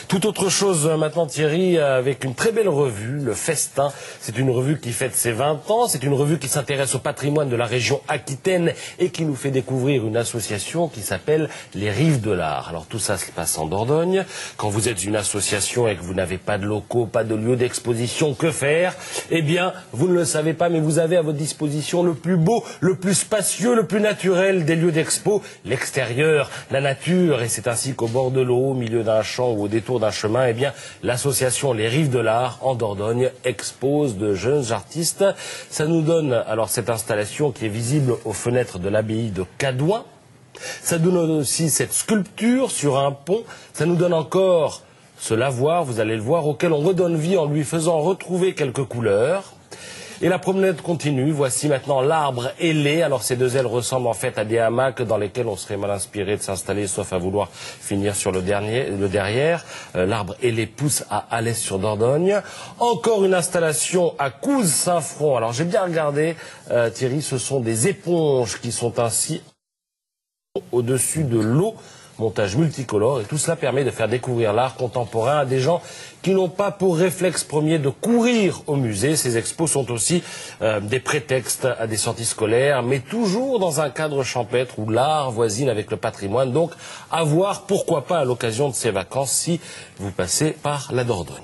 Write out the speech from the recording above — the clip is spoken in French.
Tout autre chose maintenant, Thierry, avec une très belle revue, Le Festin. C'est une revue qui fête ses 20 ans. C'est une revue qui s'intéresse au patrimoine de la région Aquitaine et qui nous fait découvrir une association qui s'appelle les Rives de l'Art. Alors tout ça se passe en Dordogne. Quand vous êtes une association et que vous n'avez pas de locaux, pas de lieu d'exposition, que faire? Eh bien, vous ne le savez pas, mais vous avez à votre disposition le plus beau, le plus spacieux, le plus naturel des lieux d'expo, l'extérieur, la nature. Et c'est ainsi qu'au bord de l'eau, au milieu d'un champ ou au détour d'un chemin, eh bien, l'association Les Rives de l'Art en Dordogne expose de jeunes artistes. Ça nous donne alors cette installation qui est visible aux fenêtres de l'abbaye de Cadouin. Ça nous donne aussi cette sculpture sur un pont. Ça nous donne encore ce lavoir, vous allez le voir, auquel on redonne vie en lui faisant retrouver quelques couleurs. Et la promenade continue. Voici maintenant l'arbre ailé. Alors ces deux ailes ressemblent en fait à des hamacs dans lesquels on serait mal inspiré de s'installer, sauf à vouloir finir sur le derrière. L'arbre ailé pousse à Alès sur Dordogne. Encore une installation à Couze-Saint-Front. Alors j'ai bien regardé, Thierry, ce sont des éponges qui sont ainsi au-dessus de l'eau. Montage multicolore, et tout cela permet de faire découvrir l'art contemporain à des gens qui n'ont pas pour réflexe premier de courir au musée. Ces expos sont aussi des prétextes à des sorties scolaires, mais toujours dans un cadre champêtre où l'art voisine avec le patrimoine. Donc à voir, pourquoi pas à l'occasion de ces vacances si vous passez par la Dordogne.